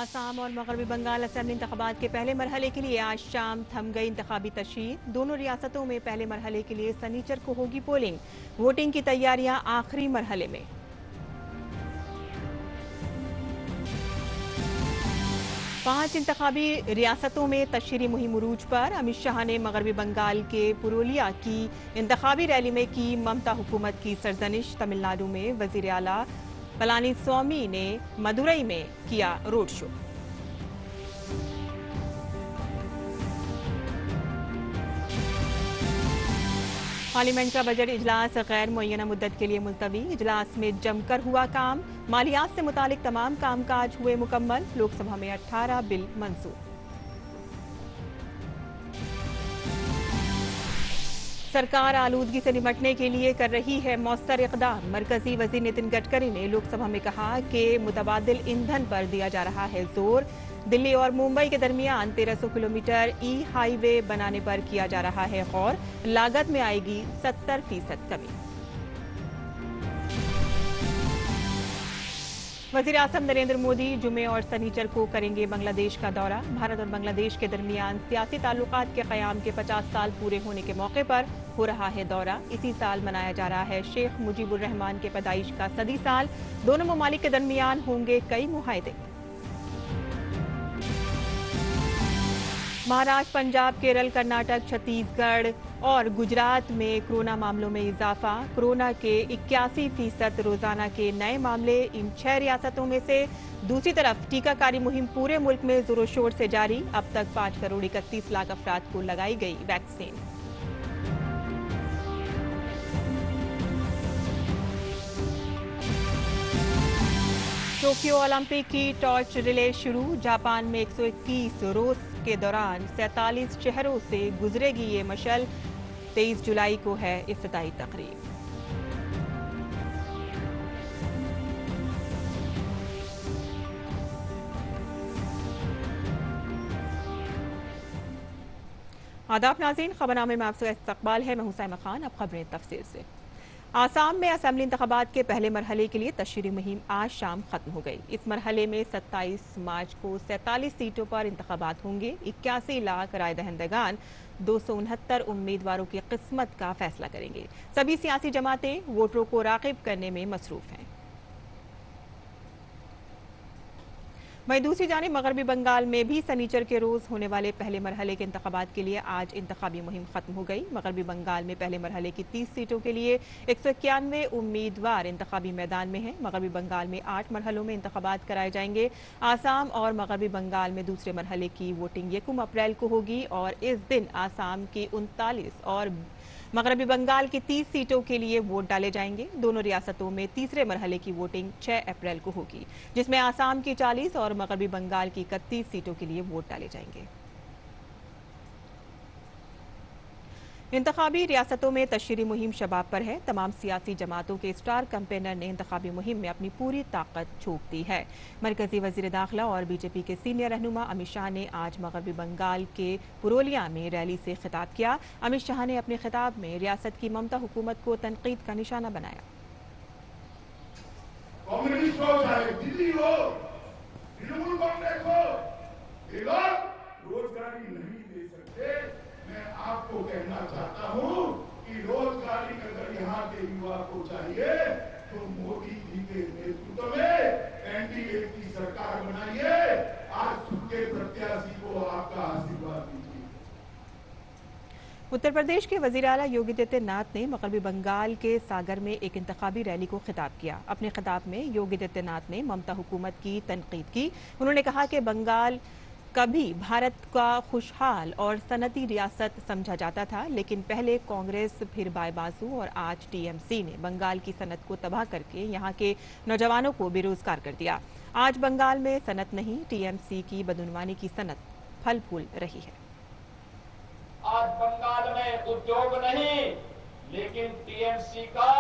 आसाम और मगरबी बंगाल असेंबली इंतखाबात के पहले मरहले के लिए आज शाम थम गई इंतखाबी तशरीह। दोनों रियासतों में पहले मरहले के लिए सनीचर को होगी पोलिंग। वोटिंग की तैयारियां आखिरी मरहले में। पांच इंतखाबी रियासतों में तशरीह मुहिम उरूज पर। अमित शाह ने मगरबी बंगाल के पुरुलिया की इंतखाबी रैली में की ममता हुकूमत की सरजनिश। तमिलनाडु में वजीर आला पलानीस्वामी ने मदुरई में किया रोड शो। पार्लियामेंट का बजट इजलास गैर मुअय्यना मुद्दत के लिए मुलतवी। इजलास में जमकर हुआ काम। मालियात से मुतालिक तमाम कामकाज हुए मुकम्मल। लोकसभा में 18 बिल मंजूर। सरकार आलूदगी से निपटने के लिए कर रही है मौसर इकदाम। मरकजी वजीर नितिन गडकरी ने लोकसभा में कहा कि मुतबादिल ईंधन पर दिया जा रहा है जोर। दिल्ली और मुंबई के दरमियान 1300 किलोमीटर हाईवे बनाने पर किया जा रहा है गौर। लागत में आएगी 70% कमी। वजीर आज़म नरेंद्र मोदी जुमे और सनीचर को करेंगे बांग्लादेश का दौरा। भारत और बांग्लादेश के दरमियान सियासी ताल्लुकात के क़याम के 50 साल पूरे होने के मौके पर हो रहा है दौरा। इसी साल मनाया जा रहा है शेख मुजीबुर रहमान के पैदाइश का सदी साल। दोनों ममालिक के दरमियान होंगे कई मुआहदे। महाराष्ट्र, पंजाब, केरल, कर्नाटक, छत्तीसगढ़ और गुजरात में कोरोना मामलों में इजाफा। कोरोना के 81% रोजाना के नए मामले इन 6 रियासतों में से। दूसरी तरफ टीकाकारी मुहिम पूरे मुल्क में जोरों शोर से जारी। अब तक 5 करोड़ 31 लाख अफराद को लगाई गई वैक्सीन। टोक्यो ओलंपिक की टॉर्च रिले शुरू। जापान में 121 रोज के दौरान 47 शहरों से गुजरेगी ये मशल। 23 जुलाई को है इफ्तिताई तकरीब। आदाब नाज़रीन, खबरनामे में आपसे इस्तकबाल है। मैं हूं साइमा खान। अब खबरें तफसील से। आसाम में असेंबली इंतखाबात के पहले मरहले के लिए तशरीह मुहिम आज शाम खत्म हो गई। इस मरहले में 27 मार्च को 47 सीटों पर इंतखाबात होंगे। 81 लाख राय दहिंदगान 269 उम्मीदवारों की किस्मत का फैसला करेंगे। सभी सियासी जमातें वोटरों को राग़िब करने में मसरूफ हैं। वहीं दूसरी जानिब मगरबी बंगाल में भी सनीचर के रोज होने वाले पहले मरहले के इंतखाबात के लिए आज इंतखाबी मुहिम खत्म हो गई। मगरबी बंगाल में पहले मरहले की 30 सीटों के लिए 191 उम्मीदवार इंतखाबी मैदान में हैं। मगरबी बंगाल में 8 मरहलों में इंतखाबात कराए जाएंगे। आसाम और मगरबी बंगाल में दूसरे मरहले की वोटिंग 1 अप्रैल को होगी और इस दिन आसाम की 39 और मगरबी बंगाल की 30 सीटों के लिए वोट डाले जाएंगे। दोनों रियासतों में तीसरे मरहले की वोटिंग 6 अप्रैल को होगी, जिसमें आसाम की 40 और मगरबी बंगाल की 31 सीटों के लिए वोट डाले जाएंगे। इंतखाबी रियासतों में तशरीह मुहिम शबाब पर है। तमाम सियासी जमातों के स्टार कैंपेनर ने इंतखाबी मुहिम में अपनी पूरी ताकत झोंक दी है। मरकजी वजीर दाखिला और बीजेपी के सीनियर रहनुमा अमित शाह ने आज मगरबी बंगाल के पुरुलिया में रैली से खिताब किया। अमित शाह ने अपने खिताब में रियासत की ममता हुकूमत को तनकीद का निशाना बनाया। कम्युनिस्ट हो चाहे दिल्ली हो, तृणमूल कांग्रेस हो, ये लोग रोजगारी नहीं दे सकते। मैं आपको कहना चाहता हूं कि रोजगारी अगर यहाँ के युवा को चाहिए तो मोदी जी के नेतृत्व में एनडीए की सरकार बनाइए। आज सूखे प्रत्याशी को आपका आशीर्वाद दीजिए। उत्तर प्रदेश के वजीर आला योगी आदित्यनाथ ने मगरबी बंगाल के सागर में एक इंतखाबी रैली को खिताब किया। अपने खिताब में योगी आदित्यनाथ ने ममता हुकूमत की तनकीद की। उन्होंने कहा कि बंगाल कभी भारत का खुशहाल और सनती रियासत समझा जाता था, लेकिन पहले कांग्रेस, फिर बायबासु और आज टीएमसी ने बंगाल की सनत को तबाह करके यहाँ के नौजवानों को बेरोजगार कर दिया। आज बंगाल में सनत नहीं, टीएमसी की बदउनवानी की सनत फल फूल रही है। आज बंगाल में उद्योग नहीं, लेकिन टीएमसी का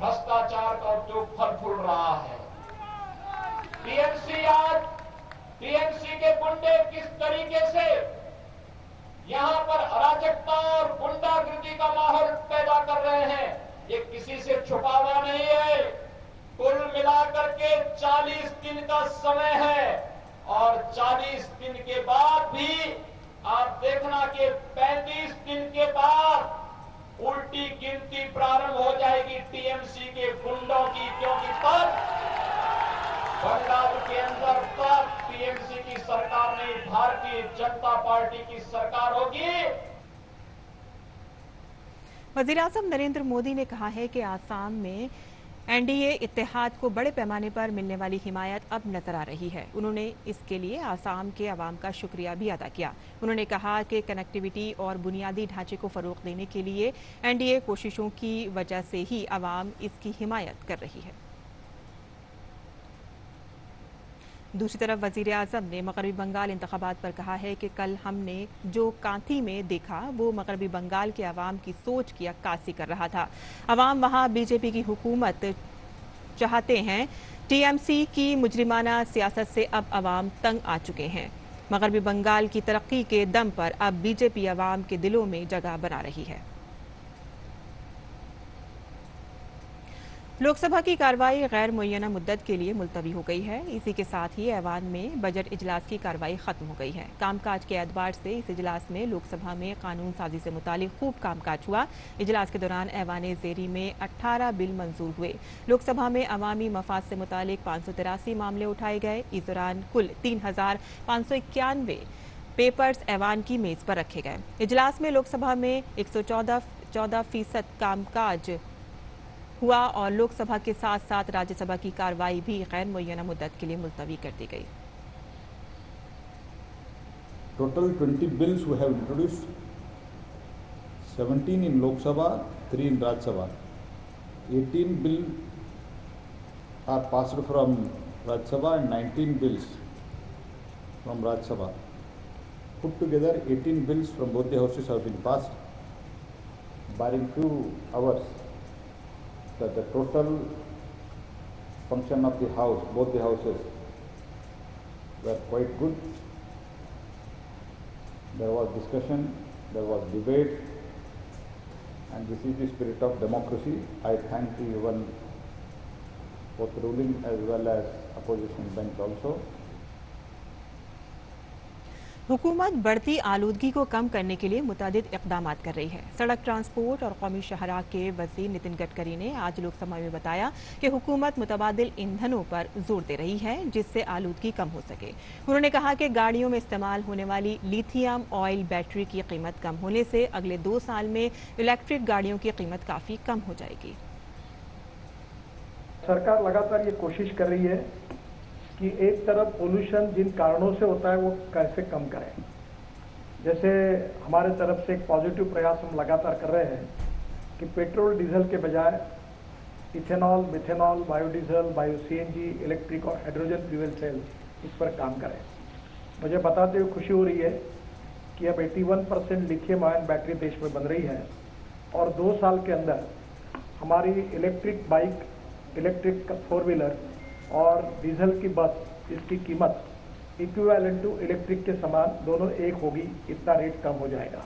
भ्रष्टाचार का उद्योग फल फूल रहा है। टीएमसी के गुंडे किस तरीके से यहां पर अराजकता और गुंडागर्दी का माहौल पैदा कर रहे हैं, ये किसी से छुपा हुआ नहीं है। कुल मिलाकर के 40 दिन का समय है और 40 दिन के बाद भी आप देखना कि 35 दिन के बाद उल्टी गिनती प्रारंभ हो जाएगी टीएमसी के गुंडों की, क्योंकि तब बंगाल के अंदर तब टीएमसी की सरकार नहीं, भारतीय जनता पार्टी की सरकार होगी। वज़ीर-ए-आज़म नरेंद्र मोदी ने कहा है कि आसाम में एनडीए इत्तेहाद को बड़े पैमाने पर मिलने वाली हिमायत अब नजर आ रही है। उन्होंने इसके लिए आसाम के अवाम का शुक्रिया भी अदा किया। उन्होंने कहा कि कनेक्टिविटी और बुनियादी ढांचे को फरोग देने के लिए एनडीए कोशिशों की वजह से ही अवाम इसकी हिमायत कर रही है। दूसरी तरफ वज़ीर-ए-आज़म ने मगरबी बंगाल इंतखाबात पर कहा है कि कल हमने जो कांथी में देखा वो मगरबी बंगाल के अवाम की सोच की अक्कासी कर रहा था। अवाम वहाँ बीजेपी की हुकूमत चाहते हैं। टीएमसी की मुजरिमाना सियासत से अब अवाम तंग आ चुके हैं। मगरबी बंगाल की तरक्की के दम पर अब बीजेपी अवाम के दिलों में जगह बना रही है। लोकसभा की कार्रवाई गैर मुअय्यना मुद्दत के लिए मुलतवी हो गई है। इसी के साथ ही ऐवान में बजट इजलास की कार्रवाई खत्म हो गई है। कामकाज के एतबार से इस इजलास में लोकसभा में कानून साजी से मुतालिक खूब कामकाज हुआ। इजलास के दौरान ऐवान ज़ेरी में 18 बिल मंजूर हुए। लोकसभा में अवामी मफाद से मुतालिक 583 मामले उठाए गए। इस दौरान कुल 3591 पेपर्स ऐवान की मेज पर रखे गए। इजलास में लोकसभा में 114% कामकाज हुआ और लोकसभा के साथ साथ राज्यसभा की कार्रवाई भी गैर मुअय्यना मुद्दत के लिए मुलतवी कर दी गई। Total 20 bills we have introduced, 17 in Lok Sabha, 3 in Rajya Sabha. 18 bills are passed from Rajya Sabha and 19 bills from Rajya Sabha. Put together 18 bills from both the houses have been passed, barring few hours. That the total function of the house, both the houses, were quite good. There was discussion, there was debate, and this is the spirit of democracy. I thank the even both ruling as well as opposition bench also. हुकूमत बढ़ती आलूदगी को कम करने के लिए मुतादिद इक़दामात कर रही है। सड़क ट्रांसपोर्ट और कौमी शाहराह के वज़ीर नितिन गडकरी ने आज लोकसभा में बताया कि हुकूमत मुतबादिल ईंधनों पर जोर दे रही है जिससे आलूदगी कम हो सके। उन्होंने कहा कि गाड़ियों में इस्तेमाल होने वाली लिथियम ऑयल बैटरी की कीमत कम होने से अगले 2 साल में इलेक्ट्रिक गाड़ियों की कीमत काफ़ी कम हो जाएगी। सरकार लगातार ये कोशिश कर रही है कि एक तरफ पोल्यूशन जिन कारणों से होता है वो कैसे कम करें। जैसे हमारे तरफ से एक पॉजिटिव प्रयास हम लगातार कर रहे हैं कि पेट्रोल डीजल के बजाय ethanol, methanol, biodiesel, bio CNG, electric और हाइड्रोजन फ्यूल सेल इस पर काम करें। मुझे बताते हुए खुशी हो रही है कि अब 81% लिथियम आयन बैटरी देश में बन रही है और 2 साल के अंदर हमारी इलेक्ट्रिक बाइक, इलेक्ट्रिक 4 व्हीलर और डीजल की बस इसकी कीमत इक्विवेलेंट टू इलेक्ट्रिक के समान दोनों एक होगी, इतना रेट कम हो जाएगा।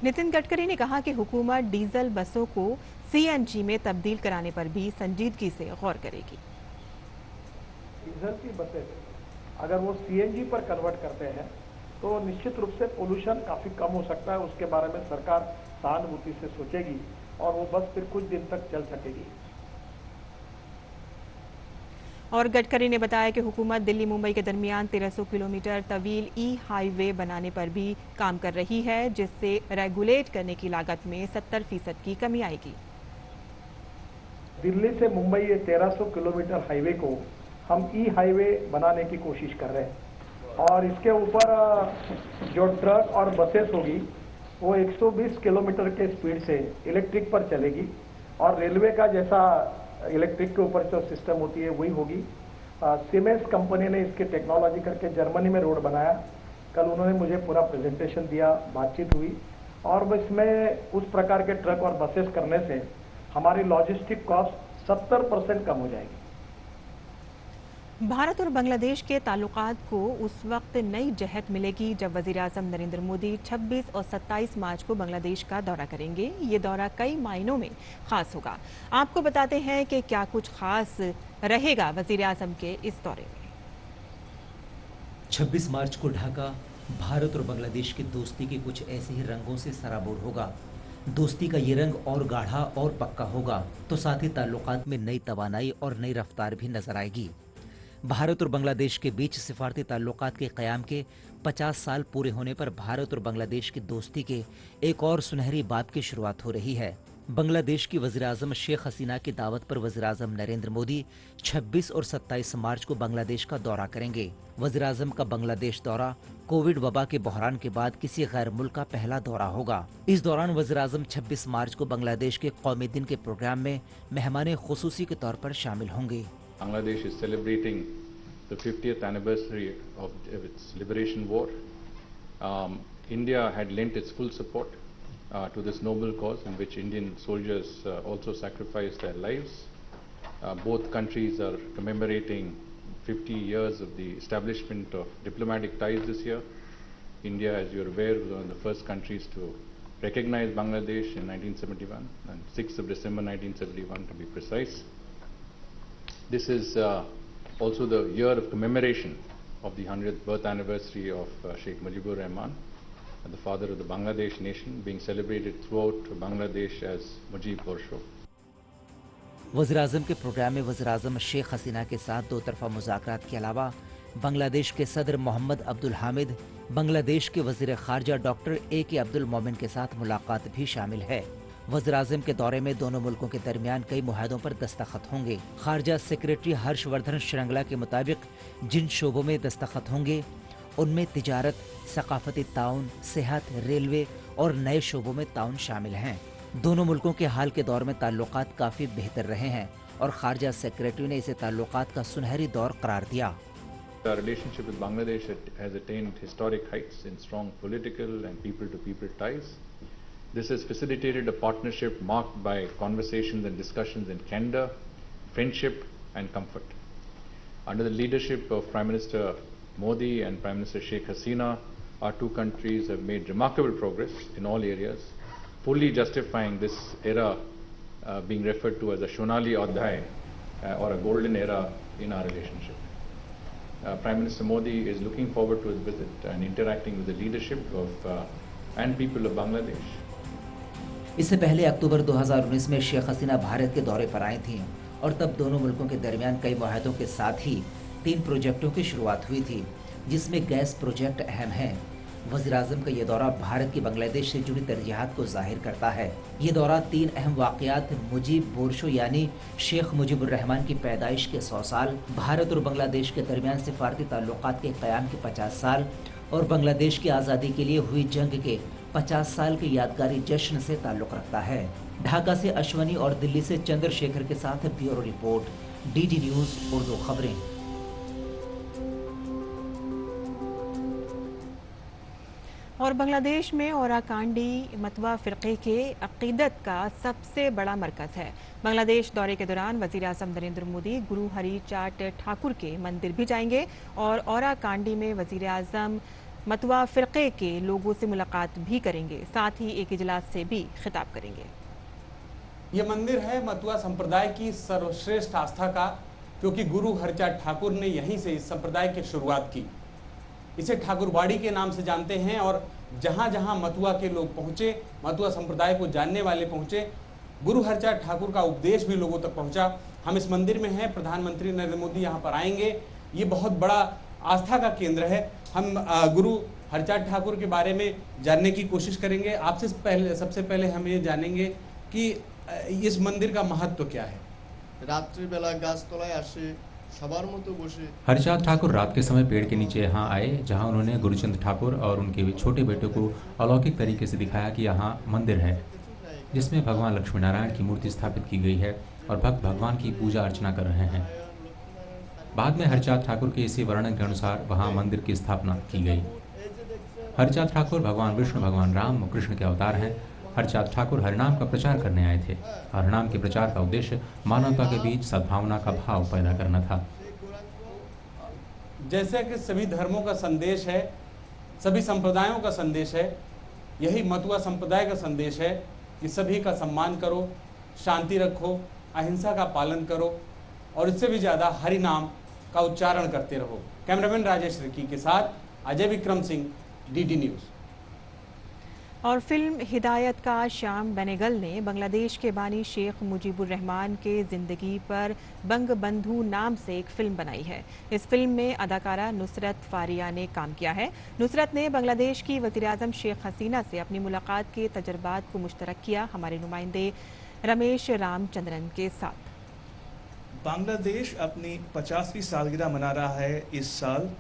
नितिन गडकरी ने कहा कि हुकूमत डीजल बसों को सीएनजी में तब्दील कराने पर भी संजीदगी से गौर करेगी। डीजल की बसें अगर वो सीएनजी पर कन्वर्ट करते हैं तो निश्चित रूप से पोल्यूशन काफी कम हो सकता है। उसके बारे में सरकार सहानुभूति से सोचेगी और वो बस फिर कुछ दिन तक चल सकेगी। और गडकरी ने बताया कि हुकूमत दिल्ली मुंबई के दरमियान 1300 किलोमीटर तवील हाईवे बनाने पर भी काम कर रही है जिससे रेगुलेट करने की लागत में 70% की कमी आएगी। दिल्ली से मुंबई ये 1300 किलोमीटर हाईवे को हम हाईवे बनाने की कोशिश कर रहे हैं और इसके ऊपर जो ट्रक और बसेस होगी वो 120 किलोमीटर के स्पीड से इलेक्ट्रिक पर चलेगी और रेलवे का जैसा इलेक्ट्रिक के ऊपर जो सिस्टम होती है वही होगी। सीमेंस कंपनी ने इसकी टेक्नोलॉजी करके जर्मनी में रोड बनाया। कल उन्होंने मुझे पूरा प्रेजेंटेशन दिया, बातचीत हुई और इसमें उस प्रकार के ट्रक और बसेस करने से हमारी लॉजिस्टिक कॉस्ट 70% कम हो जाएगी। भारत और बांग्लादेश के ताल्लुकात को उस वक्त नई जहत मिलेगी जब वज़ीर-ए-आज़म नरेंद्र मोदी 26 और 27 मार्च को बांग्लादेश का दौरा करेंगे। ये दौरा कई मायनों में खास होगा। आपको बताते हैं कि क्या कुछ खास रहेगा वज़ीर-ए-आज़म के इस दौरे में। 26 मार्च को ढाका भारत और बांग्लादेश की दोस्ती के कुछ ऐसे ही रंगों से सराबोर होगा। दोस्ती का ये रंग और गाढ़ा और पक्का होगा तो साथ ही ताल्लुकात में नई तवानाई और नई रफ्तार भी नजर आएगी। भारत और बांग्लादेश के बीच सिफारती ताल्लुकात के क़याम के 50 साल पूरे होने पर भारत और बांग्लादेश की दोस्ती के एक और सुनहरी बाब की शुरुआत हो रही है। बांग्लादेश की वज़ीर-ए-आज़म शेख हसीना की दावत पर वज़ीर-ए-आज़म नरेंद्र मोदी 26 और 27 मार्च को बांग्लादेश का दौरा करेंगे। वज़ीर-ए-आज़म का बांग्लादेश दौरा कोविड वबा के बहरान के बाद किसी गैर मुल्क का पहला दौरा होगा। इस दौरान वज़ीर-ए-आज़म 26 मार्च को बांग्लादेश के कौमी दिन के प्रोग्राम में मेहमान खुसूसी के तौर पर शामिल होंगे। Bangladesh is celebrating the 50th anniversary of its liberation war. India had lent its full support to this noble cause in which Indian soldiers also sacrificed their lives. Both countries are commemorating 50 years of the establishment of diplomatic ties this year. India, as you're aware, was one of the first countries to recognize Bangladesh in 1971, and 6th of December 1971 to be precise. This is also the year of commemoration of the 100th birth anniversary of Sheikh Mujibur Rahman, the father of the Bangladesh nation, being celebrated throughout Bangladesh as Mujib Borsho. वज़ीर-ए-आज़म के programme में वज़ीर-ए-आज़म शेख हसीना के साथ दो तरफा मुज़ाकरात के अलावा बांग्लादेश के सदर मोहम्मद अब्दुल हामिद, बांग्लादेश के वज़ीर ख़ारजा डॉक्टर A.K. अब्दुल मोमिन के साथ मुलाकात भी शामिल है। वज़ीर-ए-आज़म के दौरे में दोनों मुल्कों के दरमियान कई मुआहदों पर दस्तखत होंगे। ख़ारजा सेक्रेटरी हर्षवर्धन श्रृंगला के मुताबिक जिन शोबों में दस्तखत होंगे उनमें तिजारत, सकाफती ताउन, सेहत, रेलवे और नए शोबों में ताउन शामिल हैं। दोनों मुल्कों के हाल के दौर में ताल्लुकात काफ़ी बेहतर रहे हैं और ख़ारजा सेक्रेटरी ने इसे ताल्लुकात का सुनहरी दौर करार दिया। Our relationship with Bangladesh has attained historic heights in strong political and people-to-people ties. This has facilitated a partnership marked by conversations and discussions in candor, friendship and comfort. Under the leadership of Prime Minister Modi and Prime Minister Sheikh Hasina, our two countries have made remarkable progress in all areas, fully justifying this era being referred to as a Shonali Adhyay or a golden era in our relationship. Prime Minister Modi is looking forward to his visit and interacting with the leadership of and people of Bangladesh. इससे पहले अक्टूबर 2019 में शेख हसीना भारत के दौरे पर आई थीं और तब दोनों मुल्कों के दरमियान कई मुआहदों के साथ ही 3 प्रोजेक्टों की शुरुआत हुई थी, जिसमें गैस प्रोजेक्ट अहम है। वज़ीर-ए-आज़म का ये दौरा भारत की बांग्लादेश से जुड़ी तरजीहात को जाहिर करता है। ये दौरा 3 अहम वाक़यात मुजीब बोरशो यानी शेख मुजीबुर रहमान की पैदाइश के 100 साल, भारत और बांग्लादेश के दरमियान सिफारती ताल्लुकात के क़याम के 50 साल और बांग्लादेश की आज़ादी के लिए हुई जंग के 50 साल के यादगारी जश्न से ताल्लुक़ रखता है। ढाका से अश्वनी और दिल्ली से चंद्रशेखर के साथ bureau report, DD news Urdu खबरें। और बांग्लादेश में ओराकांडी मतवा फ़िरक़े के अक़ीदत का सबसे बड़ा मरकज़ है। बांग्लादेश दौरे के दौरान वज़ीर-ए-आज़म नरेंद्र मोदी गुरु हरिचाट ठाकुर के मंदिर भी जाएंगे और ओराकांडी में वज़ीर-ए-आज़म मतवा फ़िरक़े के लोगों से मुलाकात भी करेंगे, साथ ही एक इजलास से भी खिताब करेंगे। ये मंदिर है मतवा संप्रदाय की सर्वश्रेष्ठ आस्था का, क्योंकि गुरु हरिचाट ठाकुर ने यहीं से इस संप्रदाय की शुरुआत की। इसे ठाकुरबाड़ी के नाम से जानते हैं और जहाँ जहाँ मतुआ के लोग पहुँचे, मतुआ संप्रदाय को जानने वाले पहुँचे, गुरु हरिचाट ठाकुर का उपदेश भी लोगों तक पहुँचा। हम इस मंदिर में हैं, प्रधानमंत्री नरेंद्र मोदी यहाँ पर आएंगे, ये बहुत बड़ा आस्था का केंद्र है। हम गुरु हरिचाट ठाकुर के बारे में जानने की कोशिश करेंगे। आपसे सबसे पहले हम ये जानेंगे कि इस मंदिर का महत्व क्या है। रात्रि बेला गाछतलाय आसे सबार मतो बसे। हरिचाट ठाकुर रात के समय पेड़ के नीचे यहाँ आए, जहाँ उन्होंने गुरुचंद ठाकुर और उनके छोटे बेटे को अलौकिक तरीके से दिखाया कि यहाँ मंदिर है जिसमें भगवान लक्ष्मी नारायण की मूर्ति स्थापित की गई है और भक्त भगवान की पूजा अर्चना कर रहे हैं। बाद में हरिचाट ठाकुर के इसी वर्णन के अनुसार वहाँ मंदिर की स्थापना की गई। हरिचाट ठाकुर भगवान विष्णु, भगवान राम और कृष्ण के अवतार हैं। हरिचाट ठाकुर हरिनाम का प्रचार करने आए थे। हरिनाम के प्रचार का उद्देश्य मानवता के बीच सद्भावना का भाव पैदा करना था। जैसे कि सभी धर्मों का संदेश है, सभी संप्रदायों का संदेश है, यही मतुआ संप्रदाय का संदेश है कि सभी का सम्मान करो, शांति रखो, अहिंसा का पालन करो और इससे भी ज़्यादा हरि नाम का उच्चारण करते रहो। कैमरामैन राजेश रिकी के साथ अजय विक्रम सिंह, डीडी न्यूज़। और फिल्म हिदायत का श्याम बेनेगल ने बांग्लादेश के बानी शेख मुजीबुर रहमान के जिंदगी पर बंगबंधु नाम से एक फिल्म बनाई है। इस फिल्म में अदाकारा नुसरत फारिया ने काम किया है। नुसरत ने बांग्लादेश की वज़ीर-ए-आज़म शेख हसीना से अपनी मुलाकात के तजर्बात को मुश्तरक किया। हमारे नुमाइंदे रमेश रामचंद्रन के साथ। बांग्लादेश अपनी 50वीं सालगिरह मना रहा है इस साल,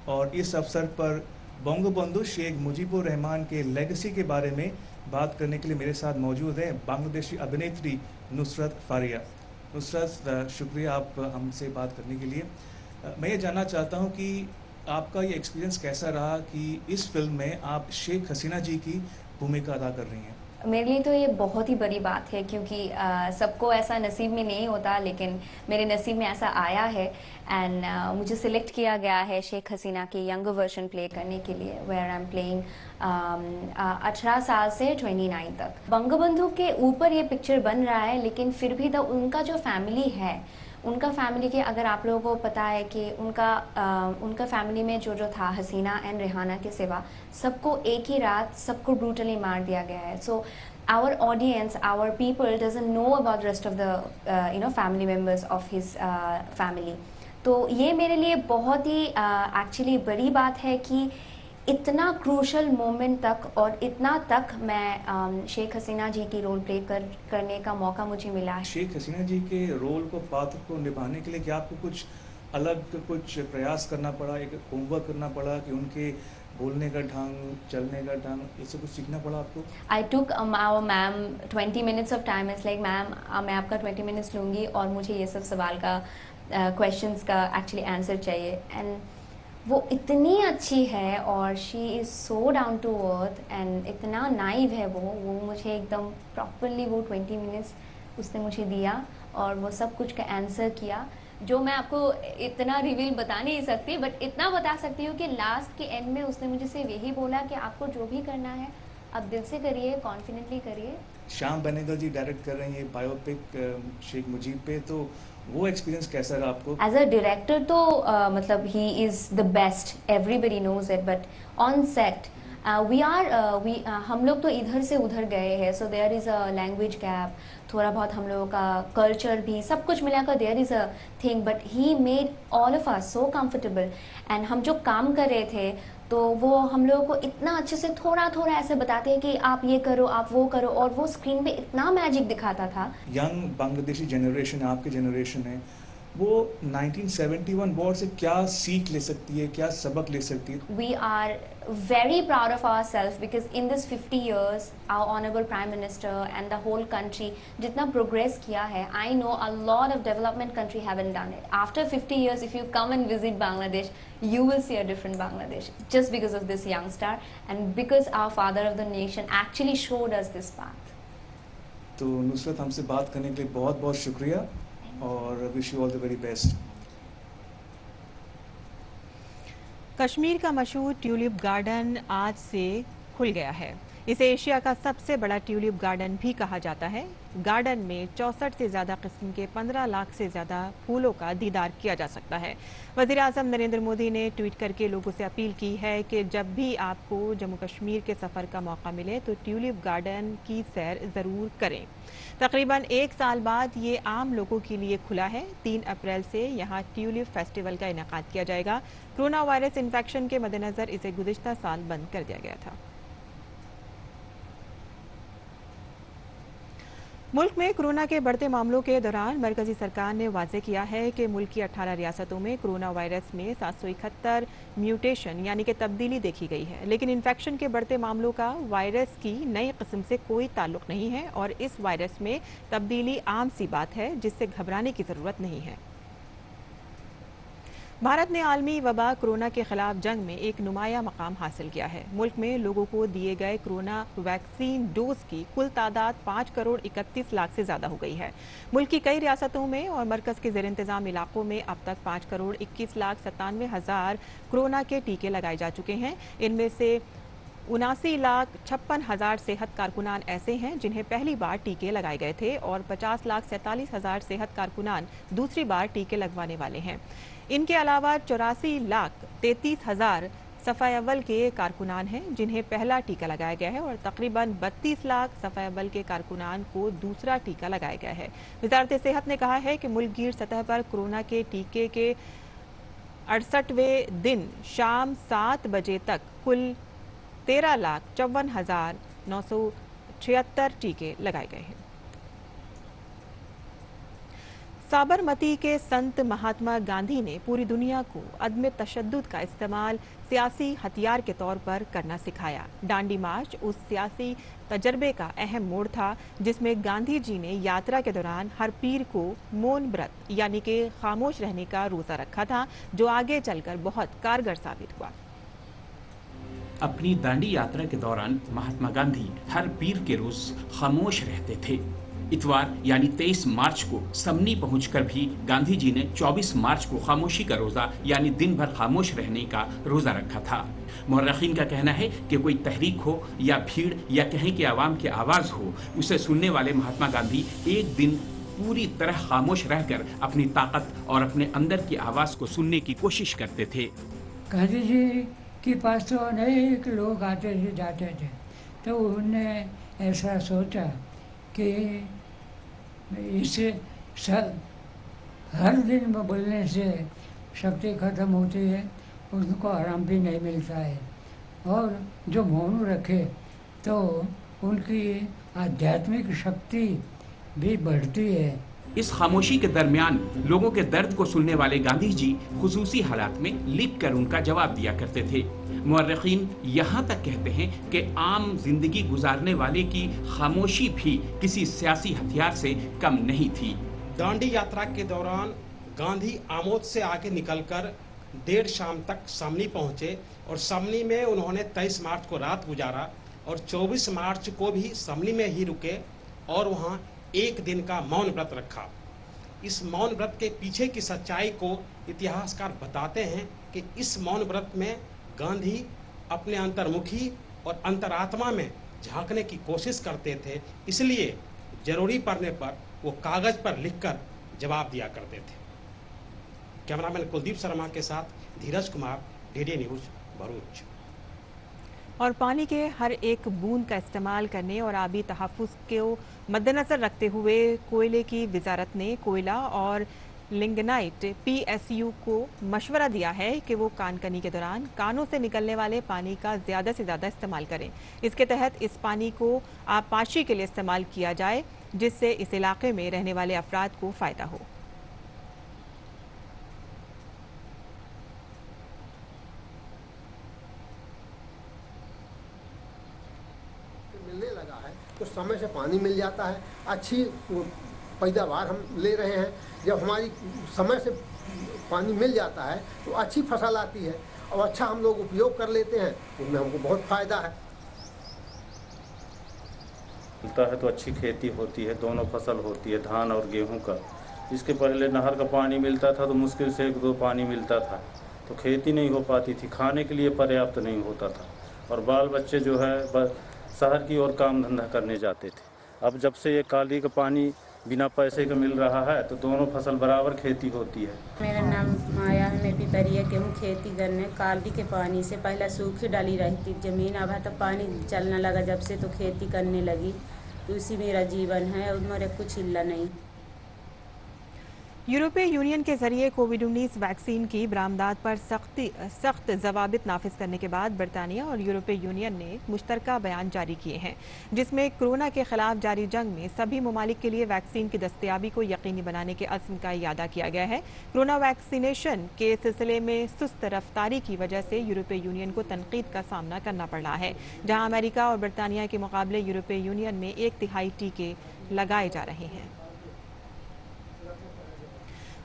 और इस अवसर पर बंगबंधु शेख मुजीबुर रहमान के लेगेसी के बारे में बात करने के लिए मेरे साथ मौजूद है बांग्लादेशी अभिनेत्री नुसरत फारिया। नुसरत, शुक्रिया आप हमसे बात करने के लिए। मैं ये जानना चाहता हूँ कि आपका ये एक्सपीरियंस कैसा रहा कि इस फिल्म में आप शेख हसीना जी की भूमिका अदा कर रही हैं। मेरे लिए तो ये बहुत ही बड़ी बात है, क्योंकि सबको ऐसा नसीब में नहीं होता, लेकिन मेरे नसीब में ऐसा आया है। एंड मुझे सिलेक्ट किया गया है शेख हसीना की यंगर वर्जन प्ले करने के लिए, वेयर आई एम प्लेइंग 18 साल से 29 तक। बंगबंधु के ऊपर ये पिक्चर बन रहा है, लेकिन फिर भी उनका जो फैमिली है, उनका फैमिली के, अगर आप लोगों को पता है कि उनका फैमिली में जो था हसीना एंड रेहाना के सिवा सबको एक ही रात सबको ब्रूटली मार दिया गया है। So our audience, our people doesn't know about rest of the family members of his family. तो ये मेरे लिए बहुत ही एक्चुअली बड़ी बात है कि इतना क्रूशल मोमेंट तक और इतना तक मैं शेख हसीना जी की रोल प्ले करने का मौका मुझे मिला है। शेख हसीना जी के रोल को, पात्र को निभाने के लिए क्या आपको कुछ अलग प्रयास करना पड़ा, एक होमवर्क करना पड़ा कि उनके बोलने का ढंग, चलने का ढंग, ये सब कुछ सीखना पड़ा आपको? I took our ma'am 20 minutes of time. It's like ma'am मैं आपका 20 मिनट्स लूँगी और मुझे ये सब सवाल का क्वेश्चंस का एक्चुअली आंसर चाहिए। एंड वो इतनी अच्छी है और she is so down to earth and इतना नाइव है वो मुझे एकदम प्रॉपरली वो 20 मिनट्स उसने मुझे दिया और वो सब कुछ का आंसर किया, जो मैं आपको इतना रिवील बता नहीं सकती, बट इतना बता सकती हूँ कि लास्ट के एंड में उसने मुझे सिर्फ यही बोला कि आपको जो भी करना है आप दिल से करिए, कॉन्फिडेंटली करिए। श्याम बेनेगल जी डायरेक्ट कर रहे हैं ये बायोपिक शेख मुजीब पे, तो वो एक्सपीरियंस कैसा रहा आपको? एज अ डायरेक्टर तो मतलब he is the best, everybody knows it, but on set हम लोग तो इधर से उधर गए हैं, so there is a language gap, थोड़ा बहुत हम लोगों का कल्चर भी सब कुछ मिलाकर there is a thing, but he made all of us so comfortable. And हम जो काम कर रहे थे तो वो हम लोगों को इतना अच्छे से थोड़ा थोड़ा ऐसे बताते हैं कि आप ये करो, आप वो करो, और वो स्क्रीन पे इतना मैजिक दिखाता था। यंग बांग्लादेशी जनरेशन, आपकी जनरेशन है, वो 1971 वॉर से क्या सीख ले सकती है, क्या सबक ले सकती है? We are very proud of ourselves because in this 50 years our honorable prime minister and the whole country जितना progress किया है, I know a lot of development country haven't done it. After 50 years if you come and visit Bangladesh, you will see a different Bangladesh just because of this young star and because our father of the nation actually showed us this path. तो नुसरत, हमसे बात करने के लिए बहुत बहुत शुक्रिया और wish you all the very best. Kashmir का मशहूर ट्यूलिप गार्डन आज से खुल गया है। इसे एशिया का सबसे बड़ा ट्यूलिप गार्डन भी कहा जाता है। गार्डन में 64 से ज़्यादा किस्म के 15 लाख से ज़्यादा फूलों का दीदार किया जा सकता है। वज़ीर-ए-आज़म नरेंद्र मोदी ने ट्वीट करके लोगों से अपील की है कि जब भी आपको जम्मू कश्मीर के सफ़र का मौका मिले तो ट्यूलिप गार्डन की सैर ज़रूर करें। तकरीबन 1 साल बाद ये आम लोगों के लिए खुला है। 3 अप्रैल से यहाँ ट्यूलिप फेस्टिवल का इनेकाद किया जाएगा। कोरोना वायरस इन्फेक्शन के मद्देनज़र इसे गुज़िश्ता साल बंद कर दिया गया था। मुल्क में कोरोना के बढ़ते मामलों के दौरान मरकजी सरकार ने वाज़ेह किया है कि मुल्क की 18 रियासतों में कोरोना वायरस में 771 म्यूटेशन यानी कि तब्दीली देखी गई है, लेकिन इन्फेक्शन के बढ़ते मामलों का वायरस की नई किस्म से कोई ताल्लुक नहीं है और इस वायरस में तब्दीली आम सी बात है जिससे घबराने की ज़रूरत नहीं है। भारत ने आलमी वबा कोरोना के खिलाफ जंग में एक नुमाया मकाम हासिल किया है। मुल्क में लोगों को दिए गए कोरोना वैक्सीन डोज की कुल तादाद 5 करोड़ 31 लाख से ज़्यादा हो गई है। मुल्क की कई रियासतों में और मरकज़ के ज़ेर इंतज़ाम इलाकों में अब तक 5 करोड़ 21 लाख 97 हज़ार कोरोना के टीके लगाए जा चुके हैं। इनमें से 79,56,000 सेहत कारकुनान ऐसे हैं जिन्हें पहली बार टीके लगाए गए थे और 50,47,000 सेहत कारकुनान दूसरी बार टीके लगवाने वाले हैं। इनके अलावा 84,33,000 सफ़ाई अव्वल के कारकुनान हैं जिन्हें पहला टीका लगाया गया है और तकरीबन 32 लाख सफ़ाई अव्वल के कारकुनान को दूसरा टीका लगाया गया है। वज़ारत सेहत ने कहा है कि मुल्कगीर सतह पर कोरोना के टीके के 68वें दिन शाम 7 बजे तक कुल 13,54,976 टीके लगाए गए हैं। साबरमती के संत महात्मा गांधी ने पूरी दुनिया को अदम तशद्दुद का इस्तेमाल सियासी हथियार के तौर पर करना सिखाया। डांडी मार्च उस सियासी तजर्बे का अहम मोड़ था जिसमें गांधी जी ने यात्रा के दौरान हर पीर को मौन व्रत यानी कि खामोश रहने का रोजा रखा था, जो आगे चलकर बहुत कारगर साबित हुआ। अपनी दांडी यात्रा के दौरान महात्मा गांधी हर पीर के रोज खामोश रहते थे। इतवार यानी 23 मार्च को समनी पहुंचकर भी गांधी जी ने 24 मार्च को खामोशी का रोजा यानी दिन भर खामोश रहने का रोजा रखा था। मुर्रखीन का कहना है कि कोई तहरीक हो या भीड़ या कहीं के आवाम की आवाज हो, उसे सुनने वाले महात्मा गांधी एक दिन पूरी तरह खामोश रहकर अपनी ताकत और अपने अंदर की आवाज को सुनने की कोशिश करते थे। गांधी जी के पास तो अनेक लोग आते थे जाते थे, तो उन्होंने ऐसा सोचा कि इसे हर दिन में बोलने से शक्ति खत्म होती है, उनको आराम भी नहीं मिलता है, और जो मौन रखे तो उनकी आध्यात्मिक शक्ति भी बढ़ती है। इस खामोशी के दरमियान लोगों के दर्द को सुनने वाले गांधी जी खुसूसी हालात में लिख कर उनका जवाब दिया करते थे। मुअर्रिखीन यहाँ तक कहते हैं कि आम जिंदगी गुजारने वाले की खामोशी भी किसी सियासी हथियार से कम नहीं थी। दांडी यात्रा के दौरान गांधी आमोद से आगे निकलकर देर शाम तक समनी पहुंचे और समनी में उन्होंने 23 मार्च को रात गुजारा और 24 मार्च को भी समनी में ही रुके और वहां एक दिन का मौन व्रत रखा। इस मौन व्रत के पीछे की सच्चाई को इतिहासकार बताते हैं कि इस मौन व्रत में गांधी अपने अंतर्मुखी और अंतरात्मा में झांकने की कोशिश करते थे, इसलिए जरूरी पड़ने पर वो कागज पर लिखकर जवाब दिया करते थे। कैमरामैन कुलदीप शर्मा के साथ धीरज कुमार, डीडी न्यूज, भरूच। और पानी के हर एक बूंद का इस्तेमाल करने और आबी तहफ़्फ़ुज़ को मद्देनज़र रखते हुए कोयले की वजारत ने कोयला और लिंगनाइट PSU को मशवरा दिया है कि वो कानकनी के दौरान कानों से निकलने वाले पानी का ज़्यादा से ज़्यादा इस्तेमाल करें। इसके तहत इस पानी को आबपाशी के लिए इस्तेमाल किया जाए, जिससे इस इलाके में रहने वाले अफराद को फ़ायदा हो। मिलने लगा है तो समय से पानी मिल जाता है, अच्छी पैदावार हम ले रहे हैं। जब हमारी समय से पानी मिल जाता है तो अच्छी फसल आती है और अच्छा हम लोग उपयोग कर लेते हैं, उसमें हमको बहुत फ़ायदा है। मिलता है तो अच्छी खेती होती है, दोनों फसल होती है, धान और गेहूं का। इसके पहले नहर का पानी मिलता था तो मुश्किल से 1-2 पानी मिलता था, तो खेती नहीं हो पाती थी, खाने के लिए पर्याप्त नहीं होता था और बाल बच्चे जो है शहर की ओर काम धंधा करने जाते थे। अब जब से ये काली का पानी बिना पैसे का मिल रहा है तो दोनों फसल बराबर खेती होती है। मेरा नाम माया है, मैं पिपरिया के हूँ। खेती करने काली के पानी से पहले सूखी डाली रहती जमीन, अब है तो पानी चलने लगा जब से तो खेती करने लगी, तो इसी मेरा जीवन है और मेरा कुछ हिल्ला नहीं। यूरोपीय यूनियन के जरिए कोविड-19 वैक्सीन की बरामदात पर सख्त जवाबित नाफिज करने के बाद बरतानिया और यूरोपीय यूनियन ने मुश्तरका बयान जारी किए हैं, जिसमें कोरोना के खिलाफ जारी जंग में सभी ममालिक के लिए वैक्सीन की दस्तयाबी को यकीनी बनाने के अज़्म का इयादा किया गया है। कोरोना वैक्सीनेशन के सिलसिले में सुस्त रफ्तारी की वजह से यूरोपीय यूनियन को तनकीद का सामना करना पड़ रहा है, जहाँ अमेरिका और बरतानिया के मुकाबले यूरोपीय यूनियन में 1/3 टीके लगाए जा रहे हैं।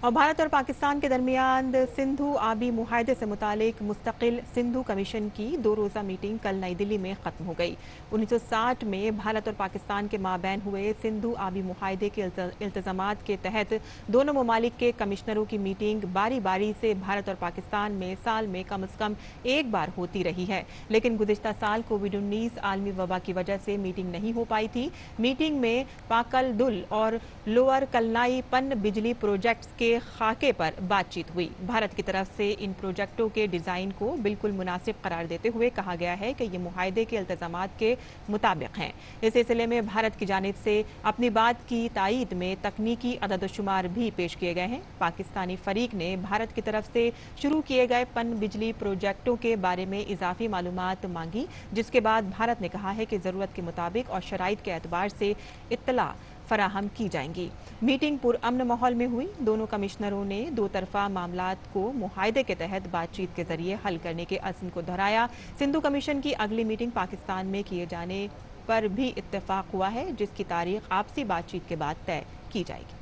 और भारत और पाकिस्तान के दरमियान सिंधु आबी मुआहदे से मुतालिक मुस्तकिल सिंधु कमीशन की 2 रोज़ा मीटिंग कल नई दिल्ली में ख़त्म हो गई। 1960 में भारत और पाकिस्तान के माबैन हुए सिंधु आबी मुआहदे के इल्तज़ामात के तहत दोनों ममालिक के कमिश्नरों की मीटिंग बारी बारी से भारत और पाकिस्तान में साल में कम से कम एक बार होती रही है, लेकिन गुज़िश्ता साल कोविड-19 आलमी वबा की वजह से मीटिंग नहीं हो पाई थी। मीटिंग में पाकल दुल और लोअर कलनाई पन बिजली प्रोजेक्ट्स के खाके पर बातचीत हुई। भारत की तरफ से इन प्रोजेक्टों के डिजाइन को बिल्कुल मुनासिब करार देते हुए कहा गया है कि ये मुआहदे के इल्तज़ामात के मुताबिक हैं। इस सिलसिले में भारत की जानिब से अपनी बात की तायीद में तकनीकी अदद-ओ-शुमार भी पेश किए गए हैं। पाकिस्तानी फरीक ने भारत की तरफ से शुरू किए गए पन बिजली प्रोजेक्टों के बारे में इजाफी मालूमात मांगी, जिसके बाद भारत ने कहा है कि जरूरत के मुताबिक और शराइत के एतबार से इत्तला फराहम की जाएंगी। मीटिंग पुरअमन माहौल में हुई। दोनों कमिश्नरों ने दो तरफा मामलात को मुआहदे के तहत बातचीत के जरिए हल करने के अज़्म को दोहराया। सिंधु कमीशन की अगली मीटिंग पाकिस्तान में किए जाने पर भी इत्तेफाक हुआ है, जिसकी तारीख आपसी बातचीत के बाद तय की जाएगी।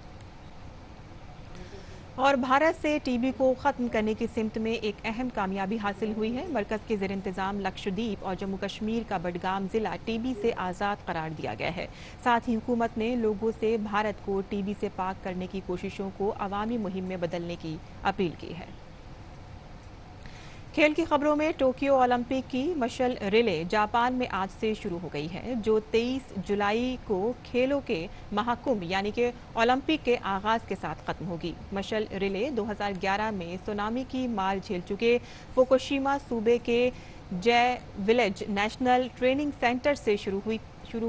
और भारत से टीबी को खत्म करने की सिमत में एक अहम कामयाबी हासिल हुई है। मरकज के ज़ेर इंतज़ाम लक्षद्वीप और जम्मू कश्मीर का बडगाम जिला टीबी से आज़ाद करार दिया गया है। साथ ही हुकूमत ने लोगों से भारत को टीबी से पाक करने की कोशिशों को अवामी मुहिम में बदलने की अपील की है। खेल की खबरों में टोक्यो ओलंपिक की मशल रिले जापान में आज से शुरू हो गई है, जो 23 जुलाई को खेलों के महाकुंभ यानी कि ओलंपिक के आगाज के साथ खत्म होगी। मशल रिले 2011 में सुनामी की मार झेल चुके फुकुशिमा सूबे के जय विलेज नेशनल ट्रेनिंग सेंटर से शुरू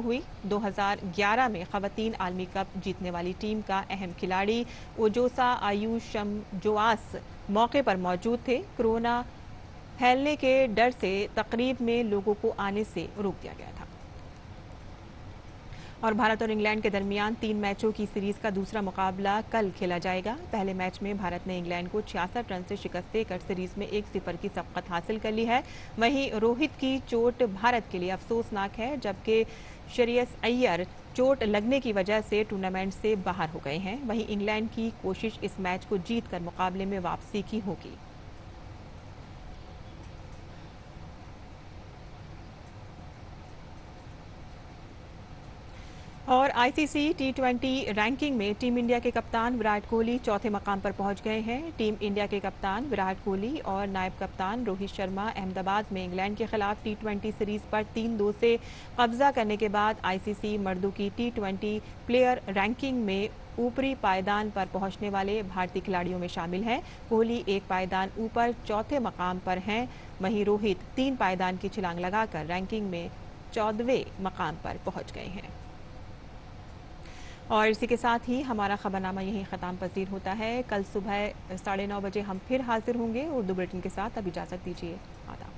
हुई। 2011 में खवातीन आलमी कप जीतने वाली टीम का अहम खिलाड़ी ओजोसा आयुषम जोआस मौके पर मौजूद थे। कोरोना फैलने के डर से तकरीब में लोगों को आने से रोक दिया गया था। और भारत और इंग्लैंड के दरमियान 3 मैचों की सीरीज का दूसरा मुकाबला कल खेला जाएगा। पहले मैच में भारत ने इंग्लैंड को 66 रन से शिकस्त देकर सीरीज में 1-0 की सबकत हासिल कर ली है। वहीं रोहित की चोट भारत के लिए अफसोसनाक है, जबकि श्रेयस अय्यर चोट लगने की वजह से टूर्नामेंट से बाहर हो गए हैं। वहीं इंग्लैंड की कोशिश इस मैच को जीतकर मुकाबले में वापसी की होगी। और आईसीसी T20 रैंकिंग में टीम इंडिया के कप्तान विराट कोहली चौथे मकाम पर पहुंच गए हैं। टीम इंडिया के कप्तान विराट कोहली और नायब कप्तान रोहित शर्मा अहमदाबाद में इंग्लैंड के खिलाफ T20 सीरीज पर 3-2 से कब्जा करने के बाद आईसीसी मर्दों की T20 प्लेयर रैंकिंग में ऊपरी पायदान पर पहुंचने वाले भारतीय खिलाड़ियों में शामिल हैं। कोहली एक पायदान ऊपर चौथे मकाम पर हैं, वहीं रोहित 3 पायदान की छलांग लगाकर रैंकिंग में 14वें मकाम पर पहुंच गए हैं। और इसी के साथ ही हमारा खबरनामा यहीं ख़त्म पसीर होता है। कल सुबह 9:30 बजे हम फिर हाजिर होंगे उर्दू बुलेटिन के साथ। अब इजाज़त दीजिए। आदाब।